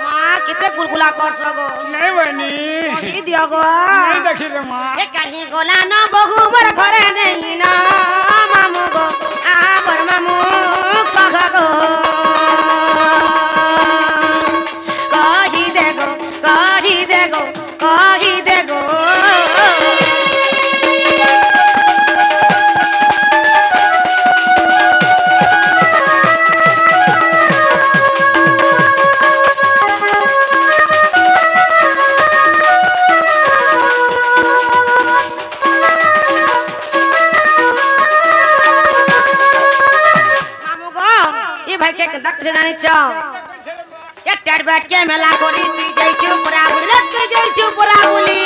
माँ कितने गुलगुला कर सको नहीं बनी कही दियो गो नहीं देखी रे माँ ए कहीं गोला ना बहु मोर घरे नहीं ना मामू गो आ बर मामू कह गो कही दे गो कही दे गो कही दे गो ये टेड बैठ के मेला कोरी पी जाई छु पूरा बुली पी जाई छु पूरा बुली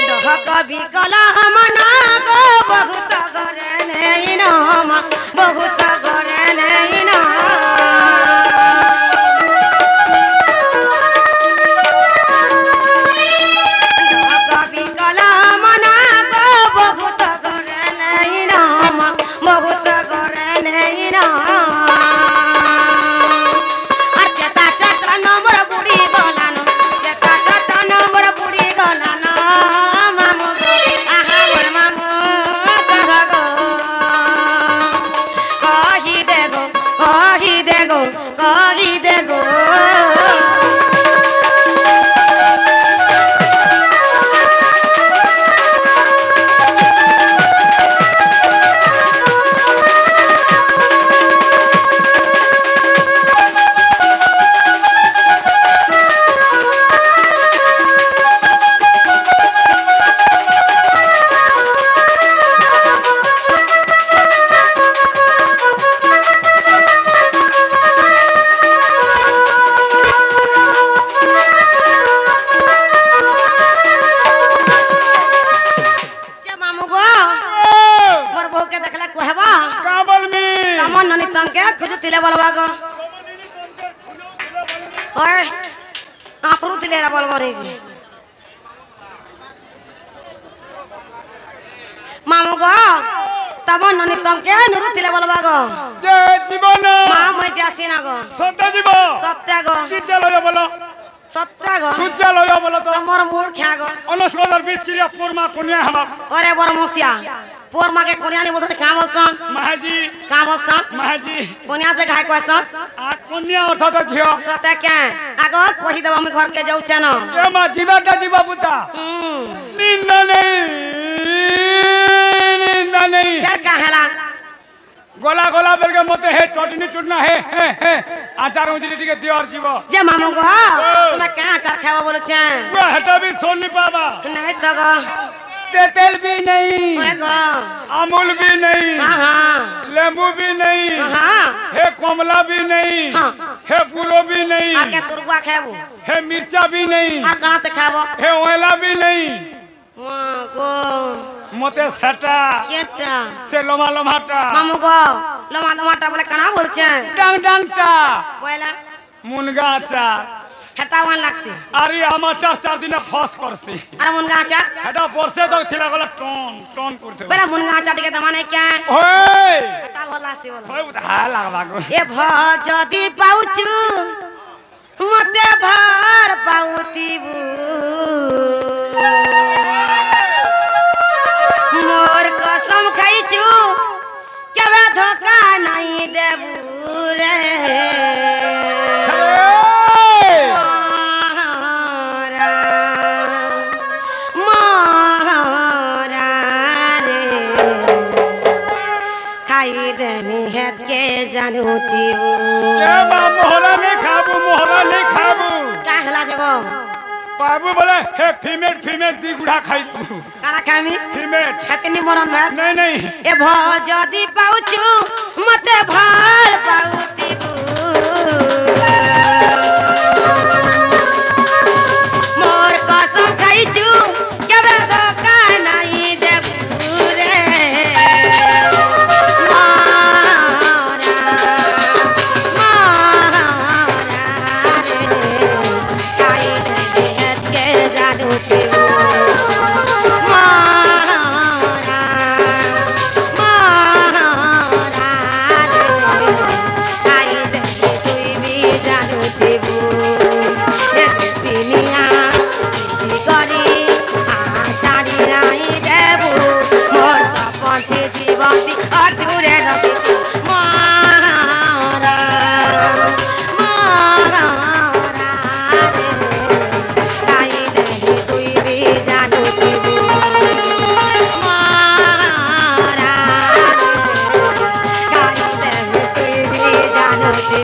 दह कभी कला मना को बहुत करे नहीं ना बहुत करे नहीं ना दह कभी कला मना को बहुत करे नहीं ना बहुत करे नहीं ना मामू गो तब ननी तंके नुरुतिले बोलबा गो जे जीवन मां मैं जासी ना गो सत्य जीव सत्य गो किते लय बोलो सत्य गो सुच्चा लय बोलो तो तमर मूड ख्या गो 1920 क्रिया पूर्मा कोनिया हम अरे बर मोसिया पूर्मा के कोनिया ने बोलते का बोलसन महाजी का बोलसन महाजी कोनिया से घाय क्वेश्चन आ कोनिया अर्थात झियो सत्य क्या आगो कहि देब हम घर के जाऊ छन ए मा जीवाटा जीवा बुता निंदा नहीं फिर कहेला गोला गोला बेल के मते हे चटनी चुटना हे आचार उजली टिके दियर जीव जे मामू गो तुम क्या आचार खावा बोलो छ वो हटा भी सोन नहीं पावा नहीं तो गो तेल भी नहीं ओए गो अमूल भी नहीं हां लेंबू भी नहीं हां हे कमला भी नहीं हे पूरो भी नहीं आ के तुरगुआ खाबो हे मिर्चा भी नहीं आ कहां से खाबो हे ओला भी नहीं मां गो मते सटा केटा से लोमा लोमाटा मामू गो लोमा लोमाटा बोले कना बोल छ टांग टांगटा बोला मुनगा आचार हेटावन लागसी अरे हम चार दिन फस करसी अरे मुनगा आचार हेटा वर्षे तक थिला गला टन करते बोला मुनगा आचार के दमाने क्या ओए हेटा बोला सी बोला ओए हा लागबा गो ए भ जदी पाउछु मते भार पाउतीबु मोर कसम खाइछु केबे धोखा नहीं देबु रे जानूती ए बा मोहरा नहीं खाबू का हला जगो बाबू बोले हे फीमेल दी गुड़ा खाई तू काना खामी फीमेल खाते नि मरन भात नहीं ए भ जदी पाउछु मते भार पाउती मोर कसम खाइछु केबे धोखा नहीं देबु रे মোর সপন্থে জীবন্তী অঝুরে রখিতি মারা মারা রে তাই দেহি তুই বি জানুতি মারা রে তাই দেহি তুই বি জানুতি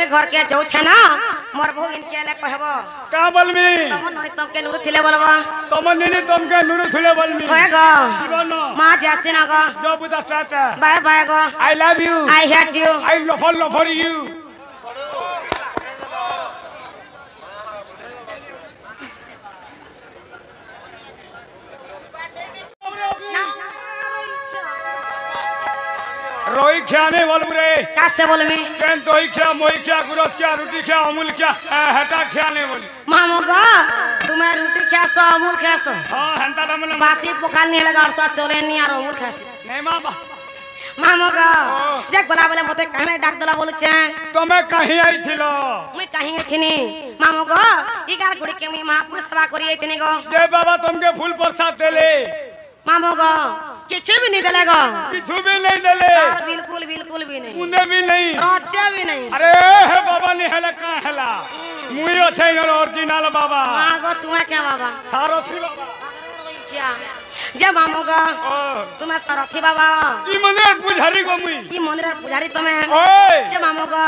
घर के जाऊ छे ना मोर भगिन के ले कहबो का बोलमी तम नई तम के नुरु थिले बोलबो तम ननी तम के नुरु थिले बोलमी होय गो मां जासी ना गो जो बुदा टाटा बाय बाय गो I love you I hate you I love for you रोई खाने वालों रे कैसे बोल में केन तोई क्या मोई क्या गुरस क्या रोटी क्या अमूल क्या हटा खाने वाली मामू गो तुम्हें रोटी क्या सो अमूल क्या सो हां हंता दमन बासी पुकान नहीं लगा और सा चोरे नहीं आ अमूल खासी नहीं मामा मामू गो देख बोला बोले मते कहने डाक दला बोलु छे तो मैं कहीं आई थिलो मैं कहीं थिनी मामू गो इगार गुड़ी के मैं महापुरुष सेवा करी आई थिनी गो जय बाबा तुमके फूल प्रसाद देले मामू गो किछ भी नहीं देले गो किछ भी नहीं देले बिल्कुल बिल्कुल भी नहीं उन्हें भी नहीं रोचे भी नहीं अरे हे बाबा ने हला का हला मुइयो छै ओरिजिनल बाबा हां गो तुम्हें क्या बाबा सारथी बाबा क्या जय मामू गो तुम्हें सारथी बाबा ई मंदिर पुजारी गो मुई ई मंदिर पुजारी तुम्हें ओए जय मामू गो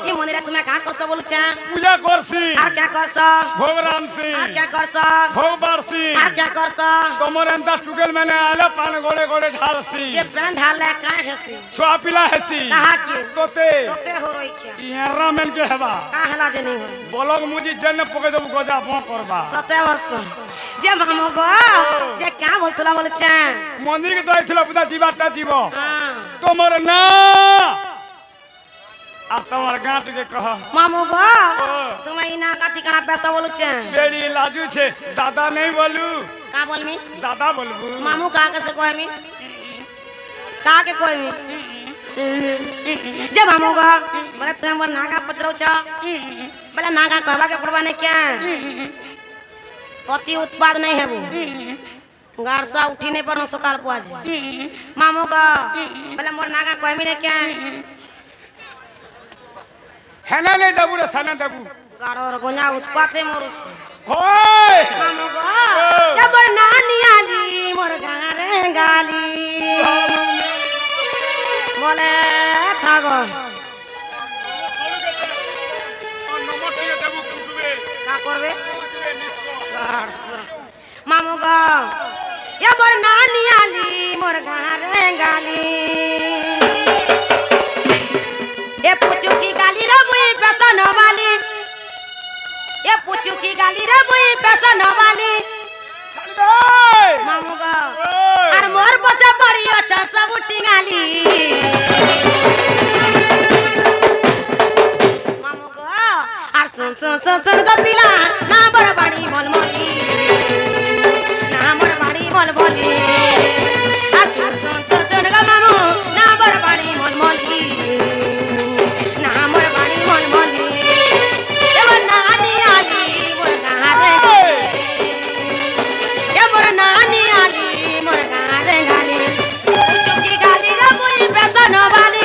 ई मंदिर तुम्हें का करसो बोलु छे पूजा करसी और क्या करसो भोग रामसी और क्या करसो भोग बारसी और क्या करसो तमर अंता टुगल मैंने आले पान गोड़े गोड़े ढालसी जे पेन ढाले का हेसी छुआ पिला हेसी कहा के तोते तोते हो रोई क्या इहरा मेन के हेबा का हला जे नहीं हो बोलग मुजी जन पके दब गजा भो करबा सते वर्ष जे मामू गो जे क्या बोलतला बोल छे मंदिर के तो आइथिला पुता जीवाटा जीव हां तमर ना आ तमर गांठ के कह मामू गो तुम इना का ठिकाना पैसा बोलु छे बेड़ी लाजू छे दादा नहीं बोलू का बोलमी दादा बोलबू मामू का से कहमी का के कोई में जब हम होगा बोले तुम्हें बोल नागा पचरो छ बोले नागा कहवा के पड़वा ने क्या अति उत्पाद नहीं है वो गारसा उठी नहीं पर सकाल पुआज मामू का बोले मोर नागा कोई में ने क्या है ना ले दबू रे सना दबू गाड़ो और गोंजा उत्पाद है मोर होय मामू का जब मोर नानी आली मोर गारे गाली बोले थागो का करबे मामू का या मोर नानी आली मोर गारे गाली ए पूछू की गाली रे मुई पैसा न वाली ए पूछू की गाली रे मुई पैसा न वाली चल दे मामू का और मोर बच्चा पड़ी अच्छा सब टिंगाली मामू का और सुन गपिला ना बरबाड़ी मलमली ना बरबाड़ी मलमली और सुन ग मामू ना बरबाड़ी मलमली ना बरबाड़ी मलमली ए मोर नानी आली मोर गारे ए मोर नानी आली मोर गारे गाली उचुकी गाली रे मुई पैसा न वाली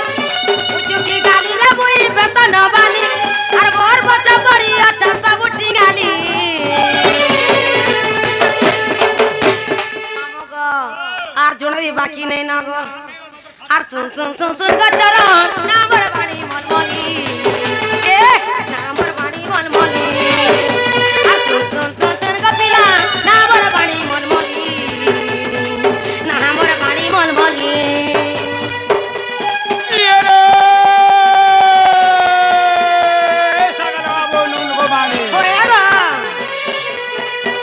उचुकी गाली रे मुई पैसा न वाली और मोर बच्चा पड़ी अच्छा सब टिंगाली मामू गो आर जोड़ भी बाकी नहीं ना गो आर सुन गो चलो ना बरबाड़ी मलमली ए ना बरबाड़ी मलमली आर सुन गो पिला ना बरबाड़ी मलमली ना बरबाड़ी मलमली ये रे सगला बोलून गो बानी होएगा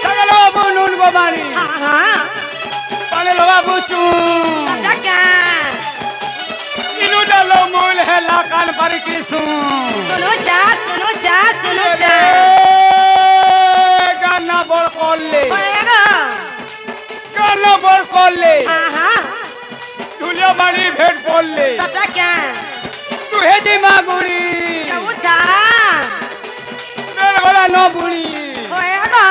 सगला बोलून गो बानी हां पाले लगा बुचू सदा क्या इनु डालो मोल है लाकान पर की सुनो जा गाना बोल कोल्ले होएगा गाना बोल कोल्ले हां दुलिया मारी भेट बोलले सदा क्या तू हे दी मागुड़ी जाऊ जा मेरे गोला नो बुड़ी होएगा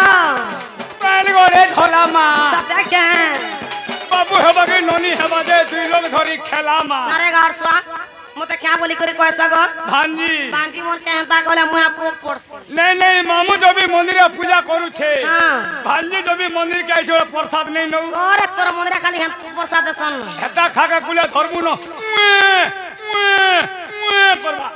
मेरे गोले ढोला मा सदा क्या बाबू है बाकी नोनी है बाजे दुई लोग धरी खेला मा अरे गाड़सवा मते क्या बोली करे कैसा गो भांजी बांजी मोर के हंता गले मुया पोक पड़सी नहीं मामू जो भी मंदिर पूजा करू छे हां भांजी जो भी मंदिर के आइछो प्रसाद नहीं नौ और तोर मंदिर खाली हम प्रसाद सन हेता खा के कुले धरबू न परवा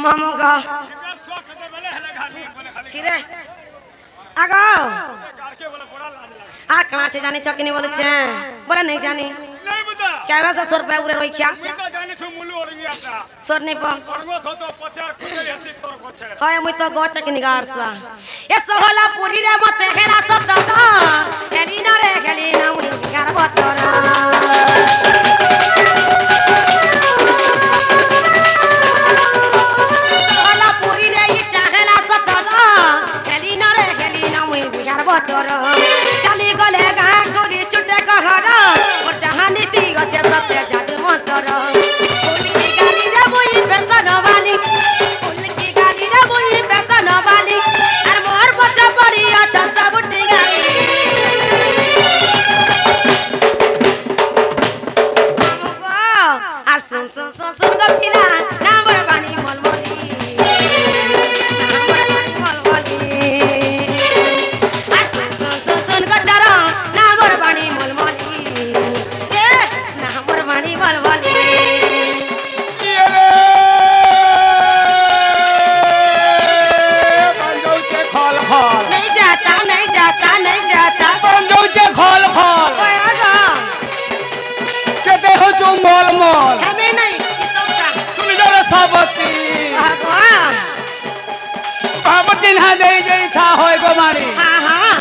मामू का छिरे आगो आ कहाँ से जानी चकनी बोले छे बोला नहीं जानी नहीं बता क्या वैसा 100 रुपया उरे रोई क्या मैं तो जाने छु मुल्लू और गया था सोर नहीं पा परगो थो तो 50 खुदे हसी तोर को छे हाय मुई तो गो चकनी गाड़सा ए सोहला पूरी रे मते हेला सत का हेली ना रे हेली ना मुई बिगार बतरा सोहला पूरी रे इटा हेला सत का हेली ना रे हेली ना मुई बिगार बतरा चली गले गा गोरी छुटे कहरा और जहां नीति गचे सत्य जादू मतरा फूल की गाली रे मुई पैसा न वाली फूल की गाली रे मुई पैसा न वाली अरे मोर बच्चा पड़ी अच्छा सब बुटी गाली চিহ্না দেই যে ইচ্ছা হয় গো মারি হ্যাঁ হ্যাঁ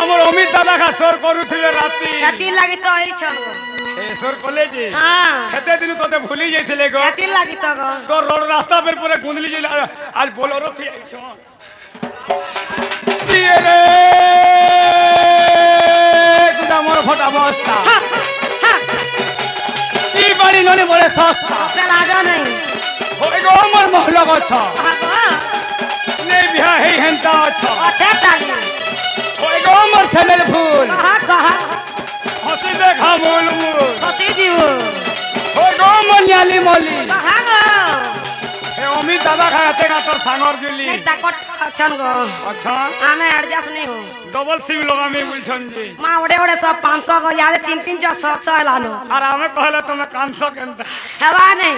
আমার অমিত দাদা খা সর করুଥିଲେ রাতি খেতির লাগি তো এই ছল এ সর কলেজে হ্যাঁ খেতে দিন তোতে ভুলি যাইছিলে গো খেতির লাগি তো গো তোর রোড রাস্তা বের পরে গুঁদলি যে আজ বোলেরো থি আইছো রে গুদা মোর ফটা বস্তা কি বাড়ি ননি বলে সস্তা ওকে লাজ নাই হই গো মোর মহল গছ আগো নে বিহা হেই হেন্তা অছ আছে তালি হই গো মোর ছেলের ফুল কহা হসি দেখা মূল মূল খসি দিও হই গো মোর নিয়ালি মলি কহা গো এ অমিত দাদা খাতে গা তোর সাঙ্গর জুলি নাই তাকট আছন গো আচ্ছা আমি এডজাস্ট नहीं हूं ডবল সিম লগামি বলছন জি মা ওড়ে ওড়ে সব 500 গো यार 3 जो 100 লানো আর আমি কহলে তুমি কানছ কেনতা হেবা নাই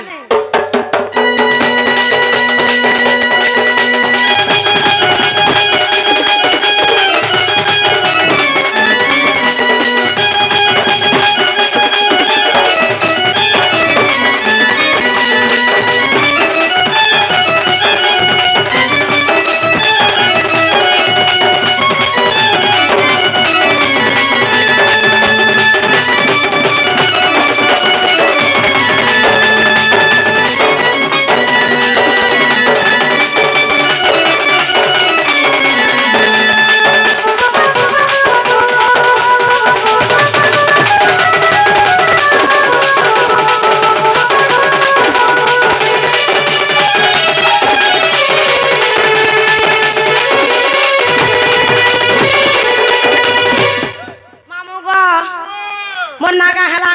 मोर नागा हला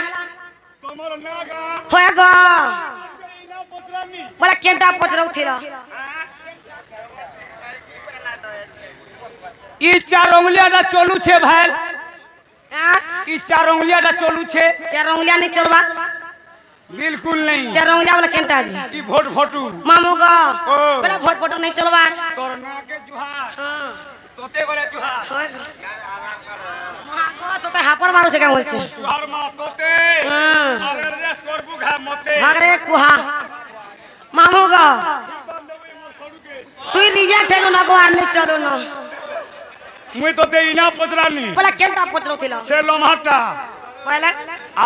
তোমার নাগা होय गो ইনা পত্রানি बोला केंटा पचरौ थिरा ই চার অঙ্গুলিয়াটা চলুছে ভাই ই চার অঙ্গুলিয়াটা চলুছে चार उंगलियां नहीं चलवा बिल्कुल नहीं चार उंगलियां वाला केंटा जी इ भोट फोटू मामू गो ओ। बोला भोट फोटो नहीं चलवा তোর নাকে জুহার हां তোতে করে জুহার होय गो मां गो तो हापर मारो से का बोलছে জুহার মা তোতে हां আরে রেস করবু ঘা মতে भागरे कुहा मामू गो তুই নিজে ঠেনো না গো আর नहीं चलो ना মুই তোতে ইনা পচরানি बोला केंटा पचरौ थिला সে লমহাটা पहले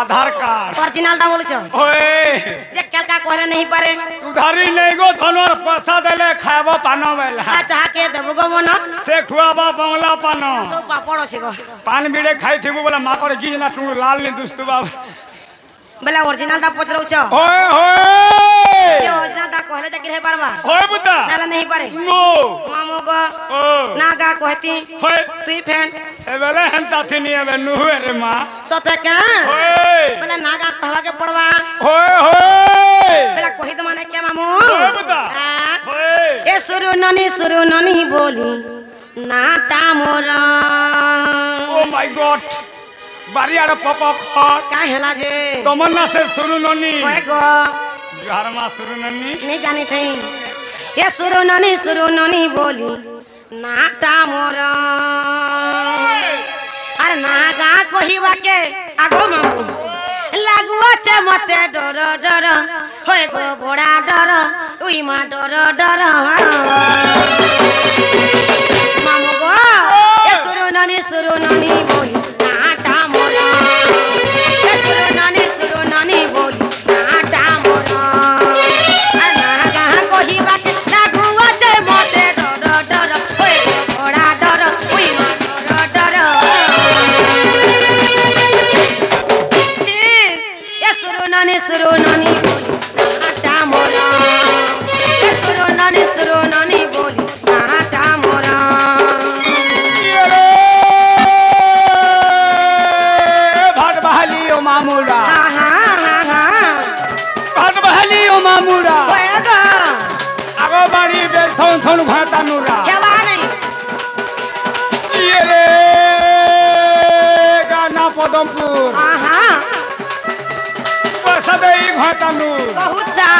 आधार कार्ड ओरिजिनल टा बोलছো ओए जे केलका कहले नहीं पारे उधारी नहीं गो धनर पैसा देले खाबो पानो बेला आ चाह के देबो गो मनो से खुआबा बंगला पानो सब पापड़ আছে गो पान बिड़े खाई थिबु बोला मा करे गी ना तू लाल ने दुस्तु बाब बोला ओरिजिनल टा पचरौ छ ओए होए जे ओरिजिनल टा कहले जे के पारबा होए बुता नाला नहीं पारे नो मामू गो ओ नागा कहती होए तुई फैन से बेले हंता थिनी एबे नुहे रे मा सते का होए बोला नागा कहवा के पड़वा होए होए बोला कहि त माने के मामू होए बुता हाँ? होए ए सुरु ननी बोली नाटा मोरा ओ माय गॉड बारियार पपक खट का हेला जे तमन्ना से सुनु ननी होय गो बिहार मा सुनु ननी नहीं जानी थई ये सुरु ननी बोली नाटा मोरा अरे नागा कहिबा के आगो मामू लागुआ चे मते डर डर होय गो बड़ा डर उई मा डर डर मामू गो ये सुरु ननी बोली नाटा मोरा ये सुरु ननी बोली नाटा मोरा अरे नागा कहिबा के लागुआ चे मते डर डर होय गो बड़ा डर उई मा डर डर ये सुरु ननी नाटा मोरा ये सुरु ननी बोली नाटा मोरा भाट बहाली ओ मामूला हाँ हाँ हाँ हाँ भाट बहाली ओ मामूला होएगा आगो बाड़ी बेल थोन थोन भाता नूरा क्या बात नहीं ये रे गाना पदमपुर हाँ हाँ पैसा दे भाता नूर बहुत था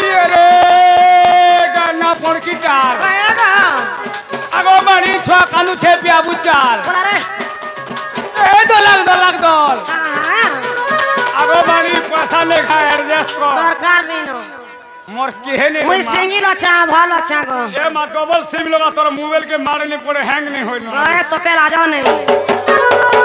ये रे गाना पड़की चार होएगा आगो बाड़ी छुआ कानू छे पिया बुचार बोला रे ए दल हाँ हाँ आगो बाड़ी पैसा लेखा एडजस्ट कर दरकार नहीं नो मोर केहे ने मुई सिंगिल अच्छा भल अच्छा गो ए मा डबल सिम लगा तोर मोबाइल के मारे नहीं पड़े हैंग नहीं होइल ओए तो ते राजा नहीं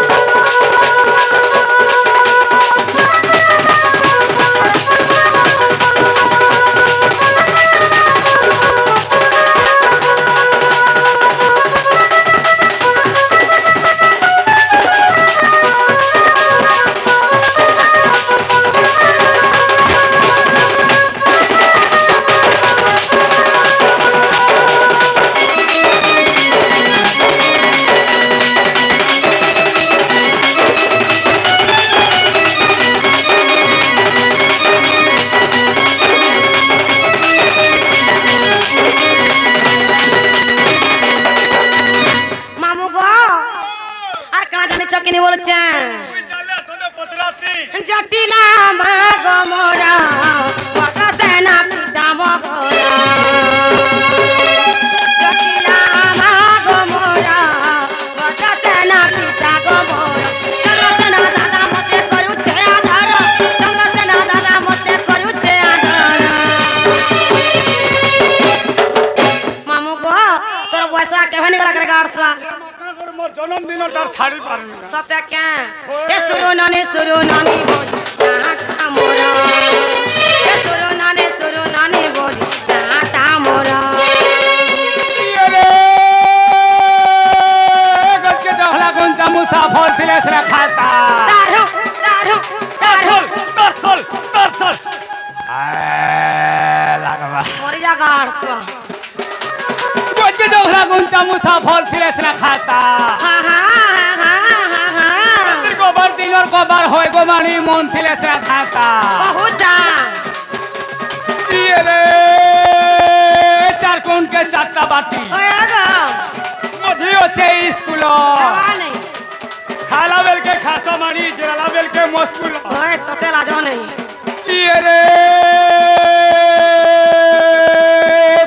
मामू गो আর কানা জানি চকিনি বলছে তুই চলে তোদের পতরাতি জটিলা মাগ মোরা কত সেনা পিতা মগরা জটিলা মাগ মোরা কত সেনা পিতা গমরা চলো সেনা দাদা মতে করুছে আধার চলো সেনা দাদা মতে করুছে আধার মামু গো তোর বয়সা কেভেনি গলা করে গাড়সা মোর জন্মদিন তার ছাড়ি পারবি না সত্যা কে এ সুরু নানি বলি নাটা মোরা এ সুরু নানি বলি নাটা মোরা রে গজকে জহলা কোন চামুসা ফল তিলেস রে খাতা দারু দর্শল লাগবা মরি যা গাড়সা গজকে জহলা কোন চামুসা ফল তিলেস রে খাতা হা হা হা হা হা গোবার দিনর গোবার হয় গোমানি মন তিলেস রে খাতা বহুতা রে চার কোন কে চারটা বাটি হয়ে গো মঝি আছে স্কুল হওয়া নেই খালা বেল के खासा मारी जला बेल के मुश्किल ওই তোতে রাজা নেই ये रे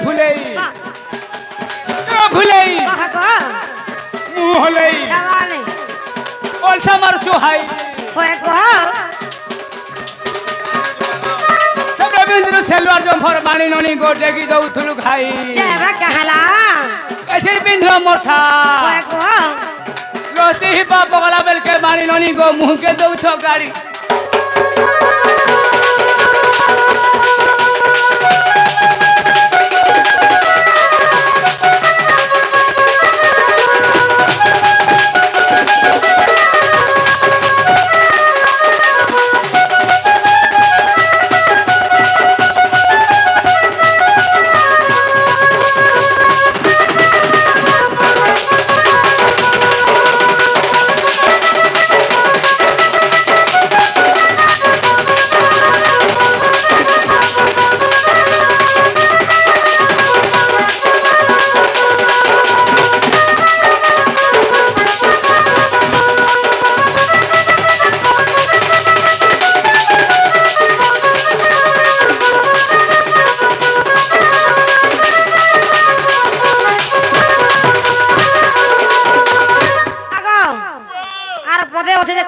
भुलई भुलई কহ গো मुंह लई হওয়া নেই और समर चुहाई হয়ে গো सब रविंद्र सेलवार जंफर मानी ननी गोटेगी दउ थुलु खाई जेबा कहला कैसे बिंद्र मोथा হয়ে গো रोती ही बाप गला बेल के मानी ननी गो मुंह के दउ छो गाड़ी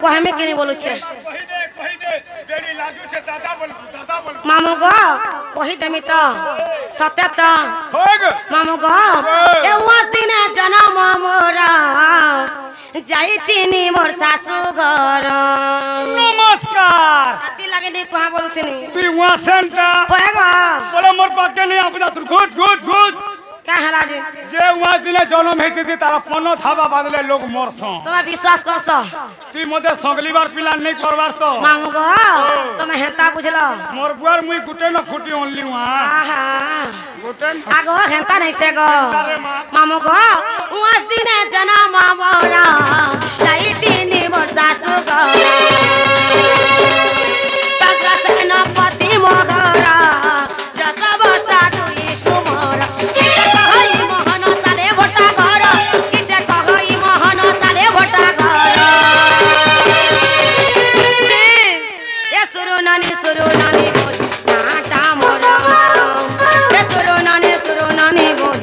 কহেমে কিনি বলুছে কহি দে দেরি লাগুছে দাদা বল মামু গো কহি দেমি তো সত্য তো होग মামু গো এ ওয়াস দিনে জনম মোরা যাইতিনি মোর শাশু ঘর नमस्कार আতি লাগে নি কহা বলুতিনি তুই ওয়া সেন্টা হয়ে গো বলে মোর পাকে নেই আপনা তুই গুড গুড গুড কা হেলা যে যে ওয়া দিনে জন্ম হইতেছে তারা পন্ন থাবা বাদলে লোক মরছ তুমি বিশ্বাস করছ তুই মতে সগলিবার পিলা নেই করবার তো মামু গো তুমি হেতা বুঝল মোর বুয়ার মুই গুটে না খুটি অনলি ওয়া আহা গুটে আগো হেতা নাই সে গো মামু গো ওয়াস দিনে জনম মোরা যাইতিনি মোর শাশু ঘর পতি মগরা যশ বসা দুই কুমর কিতে কহই মোহন সালে ভোটা ঘর কিতে কহই মোহন সালে ভোটা ঘর জি এ সুরনানি বল নাটা মোরা এ সুরনানি বল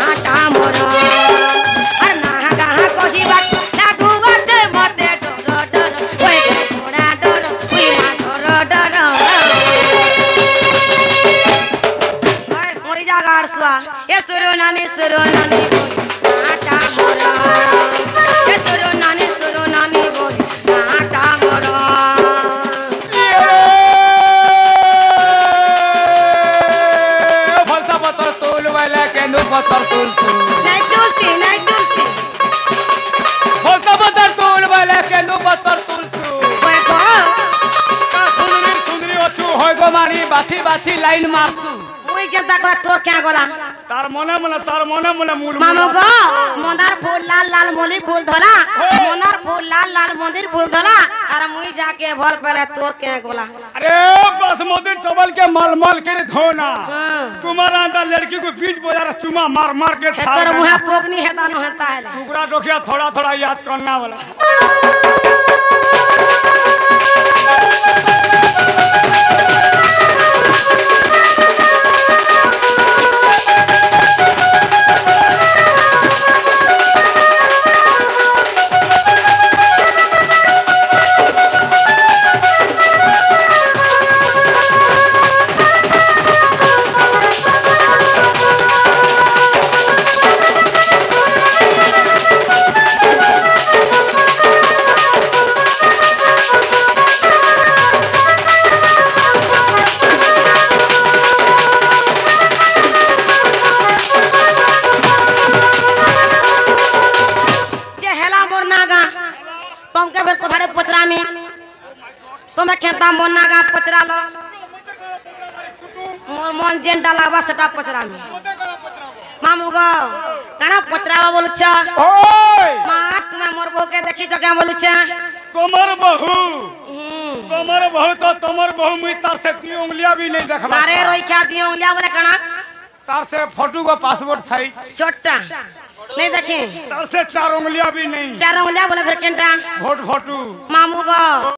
নাটা মোরা আর না গাহ কহিবা লাগু बारसुआ ए सुरो नानी बोली नाटा मोरा ए सुरो नानी बोली नाटा मोरा फलसा पत्थर तोल वाला केंदू पत्थर तोल नहीं तुलसी फलसा पत्थर तोल वाला केंदू पत्थर तोल ओए गो सुंदरी सुंदरी अछु होय गो मारी बाछी बाछी लाइन मारसु मुई जनता करा तोर क्या गोला तार मने मूल मामू गो मंदार फूल लाल लाल मोली फूल धोला मंदार फूल लाल लाल मंदिर फूल धोला और मुई जाके भल पहले तोर क्या गोला अरे बासमती चावल के मल के धोना तुम्हारा अंदर लड़की को बीच बाजार चुमा मार के तोर मुहा पोगनी है दानो होता है टुकड़ा डोकिया थोड़ा याद करना वाला तुम्हें खेता मोना गा पचरा लो मोर मन जेन डालावा सटा पचरा में मामू गो काना पचरावा बोलु छ ओए मां तुम्हें मोर बहू के देखी छ क्या बोलु छ तोमर बहू तो तोमर बहू मुई तार से ती उंगलियां भी नहीं देखबा अरे रोई क्या दी उंगलियां बोले काना तार से फोटो का पासपोर्ट साइज छोटा नहीं देखी तार से 4 उंगलियां भी नहीं 4 उंगलियां बोले फिर केंटा फोटो मामू गो